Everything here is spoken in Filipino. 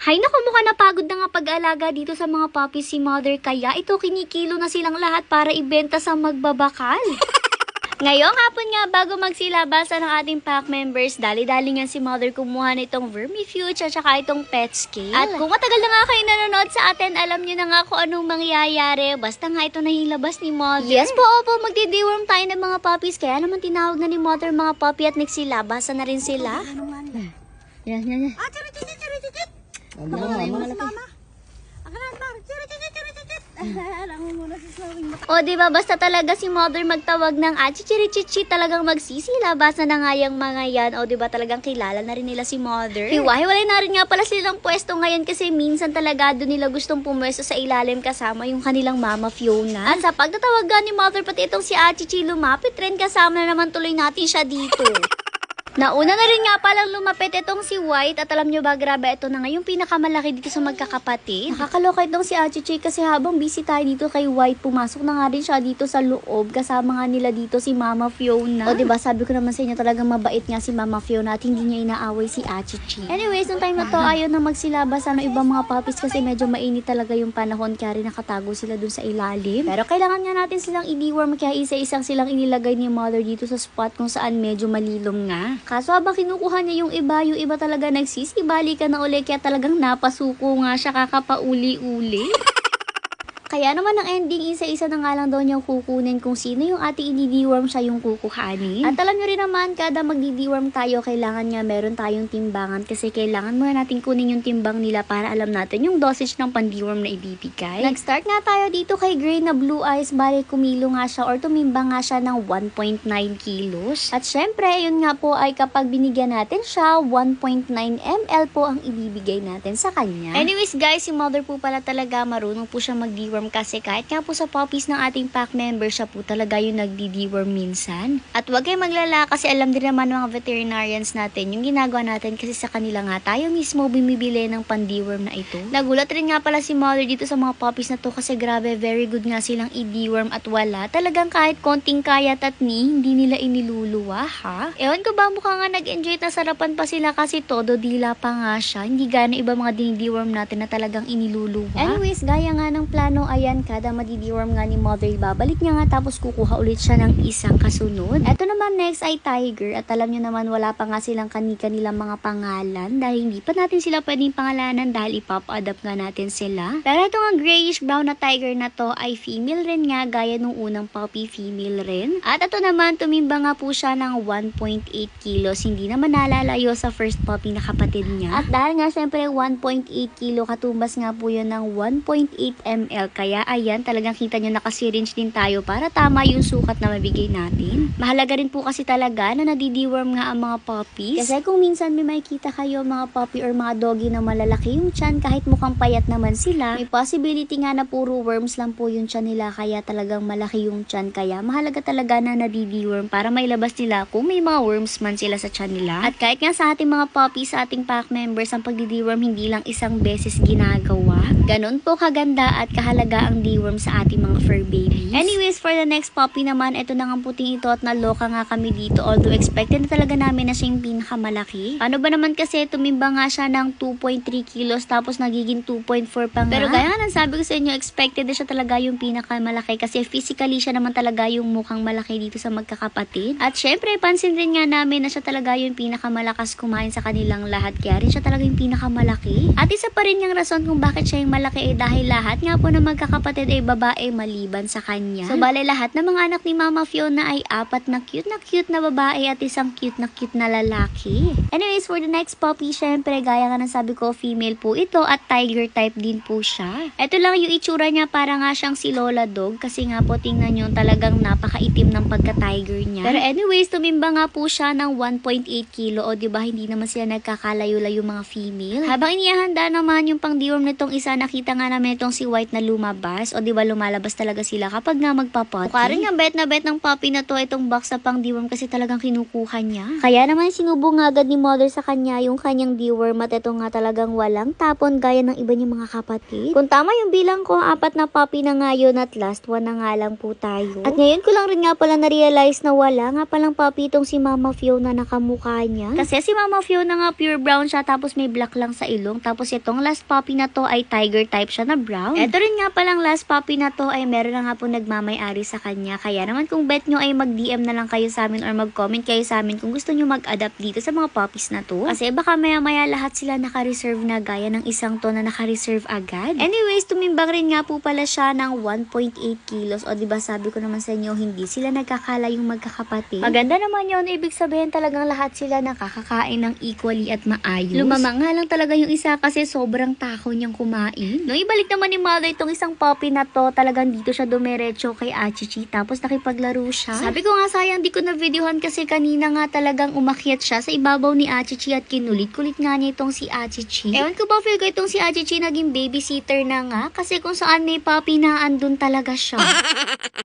Hay naku, mukhang napagod na nga pag-alaga dito sa mga puppies si mother, kaya ito kinikilo na silang lahat para ibenta sa magbabakal. Ngayong hapon nga, bago magsilabasa ng ating pack members, dali-dali nga si mother kumuha na itong vermifuge at saka itong pet scale. At kung matagal na nga kayo nanonood sa atin, alam nyo na nga kung anong mangyayari. Basta nga ito nahilabas ni mother. Yes po, opo, magdi-deworm tayo ng mga puppies. Kaya naman tinawag na ni mother mga puppy at nagsilabasa na rin sila. Yan. O diba, basta talaga si mother magtawag ng chichirichichi, talagang magsisilabasan na nga yung mga yan. O diba, talagang kilala na rin nila si mother. Hiwa-hiwalay na rin nga pala silang pwesto ngayon kasi minsan talaga doon nila gustong pumwesto sa ilalim kasama yung kanilang mama Fiona. At sa pagtatawagan ni mother, pati itong si Achichi lumapit rin, kasama na naman tuloy natin siya dito. Nauna na rin nga palang lumapit itong si White at alam nyo ba, grabe, ito na nga yung pinakamalaki dito sa magkakapatid. Nakakaloka itong si Achichi kasi habang busy tayo dito kay White, pumasok na nga rin siya dito sa loob kasama nga nila dito si Mama Fiona. O diba, sabi ko naman sa inyo, talagang mabait nga si Mama Fiona at hindi niya inaaway si Achichi. Anyways, nung time na to, ayaw na magsilabas ng ibang mga puppies kasi medyo mainit talaga yung panahon, kaya rin nakatago sila dun sa ilalim. Pero kailangan nga natin silang i-deworm, kaya isa-isang silang inilagay ni mother dito sa spot kung saan medyo malilom nga. Kaso habang kinukuha niya yung iba talaga nagsisibali ka na uli, kaya talagang napasuko nga siya kakapauli-uli. Kaya naman ang ending, isa-isa na nga lang daw niyang kukunin kung sino yung ating i-deworm, siya yung kukuhanin. At alam nyo rin naman, kada mag-deworm tayo, kailangan nga meron tayong timbangan kasi kailangan muna natin kunin yung timbang nila para alam natin yung dosage ng pan-deworm na ibibigay. Nag-start nga tayo dito kay Gray na Blue Eyes, bali kumilo nga siya or tumimbang nga siya ng 1.9 kilos. At syempre, yun nga po ay kapag binigyan natin siya, 1.9 ml po ang ibibigay natin sa kanya. Anyways guys, si mother po pala talaga marunong po siya mag-deworm kasi kahit nga po sa puppies ng ating pack member, siya po talaga yung nagdi-deworm minsan. At wag kayong maglala kasi alam din naman mga veterinarians natin yung ginagawa natin kasi sa kanila nga tayo mismo bumibili ng pan-deworm na ito. Nagulat rin nga pala si mother dito sa mga puppies na to kasi grabe, very good nga silang i-deworm at wala. Talagang kahit konting kayat at hindi nila iniluluwa, ha? Ewan ko ba, mukha nga nag-enjoy at sarapan pa sila kasi todo dila pa nga siya. Hindi gana iba mga dini-deworm natin na talagang iniluluwa. Anyways, gaya nga ng plano, ayan, kada madi-deworm nga ni mother, babalik niya nga tapos kukuha ulit siya ng isang kasunod. Ito naman next ay Tiger at alam nyo naman wala pa nga silang kanilang mga pangalan dahil hindi pa natin sila pwedeng pangalanan dahil ipop-adopt nga natin sila. Pero ito nga grayish brown na Tiger na to ay female rin nga gaya nung unang puppy, female rin. At ito naman tumimba nga po siya ng 1.8 kilos, hindi naman nalalayo sa first puppy na kapatid niya. At dahil nga syempre 1.8 kilo, katumbas nga po yun ng 1.8 ml. Kaya ayan, talagang kita nyo naka-syringe din tayo para tama yung sukat na mabigay natin. Mahalaga rin po kasi talaga na nadi-deworm nga ang mga puppies. Kasi kung minsan may makikita kayo mga puppy or mga doggy na malalaki yung tiyan, kahit mukhang payat naman sila, may possibility nga na puro worms lang po yung tiyan nila, kaya talagang malaki yung tiyan. Kaya mahalaga talaga na nadi-deworm para mailabas nila kung may mga worms man sila sa tiyan nila. At kahit nga sa ating mga puppies, sa ating pack members, ang pagdi-deworm hindi lang isang beses ginagawa. Ganon po kaganda at kahalaga ang deworm sa ating mga fur babies. Anyways, for the next puppy naman, ito na nga puting ito at naloka nga kami dito. Although expected na talaga namin na siya yung pinakamalaki. Paano ba naman kasi tumimba nga siya ng 2.3 kilos tapos nagiging 2.4 pa nga. Pero kaya nga sabi ko sa inyo, expected na siya talaga yung pinakamalaki kasi physically siya naman talaga yung mukhang malaki dito sa magkakapatid. At syempre, pansin rin nga namin na siya talaga yung pinakamalakas kumain sa kanilang lahat. Kaya rin siya talaga yung pinakamalaki. At isa pa rin yung rason kung bakit siya yung malaki ay dahil lahat nga po ng magkakapatid ay babae maliban sa kanya. So bale lahat ng mga anak ni Mama Fiona ay 4 na cute na babae at isang cute na lalaki. Anyways, for the next puppy, syempre gaya nga ng sabi ko, female po ito at tiger type din po siya. Ito lang yung itsura niya, para nga siyang si Lola Dog kasi nga po tingnan nyo, talagang napakaitim ng pagka-tiger niya. Pero anyways, tumimba nga po siya ng 1.8 kilo o diba hindi naman sila nagkakalayo-layo mga female. Habang inihanda naman yung pang-deworm nitong isa, nakita nga namin itong si White na lumabas. O diba lumalabas talaga sila kapag nga magpapati. Mukha rin nga bet na bet ng puppy na to itong box na pang deworm kasi talagang kinukuha niya. Kaya naman sinubo nga agad ni mother sa kanya yung kanyang deworm at ito nga talagang walang tapon gaya ng iba niyang mga kapatid. Kung tama yung bilang ko, 4 na puppy na nga yun at last 1 na nga lang po tayo. At ngayon ko lang rin nga pala na-realize na wala nga palang puppy itong si Mama Fiona na kamukha niya. Kasi si Mama Fiona nga pure brown siya tapos may black lang sa ilong. Tapos itong last puppy na to ay tiger type siya na brown. Ito rin nga palang last puppy na to ay meron na nga po nagmamay-ari sa kanya. Kaya naman kung bet nyo ay mag-DM na lang kayo sa amin or mag-comment kayo sa amin kung gusto nyo mag-adapt dito sa mga puppies na to. Kasi baka maya-maya lahat sila naka-reserve na gaya ng isang to na naka-reserve agad. Anyways, tumimbang rin nga po pala siya ng 1.8 kilos. O diba sabi ko naman sa inyo, hindi sila nagkakala yung magkakapatid. Maganda naman yun. Ibig sabihin talagang lahat sila nakakakain ng equally at maayos. Lumamang nga lang talaga yung isa kasi sobrang takaw niyang kumain. No, ibalik naman ni mother itong isang puppy na to. Talagang dito siya dumiretso kay Achichi. Tapos nakipaglaro siya. Sabi ko nga sayang di ko na videohan kasi kanina nga talagang umakyat siya sa ibabaw ni Achichi at kinulit-kulit nga niya itong si Achichi. Ewan ko ba feel ko itong si Achichi naging babysitter na nga kasi kung saan may puppy na andun talaga siya.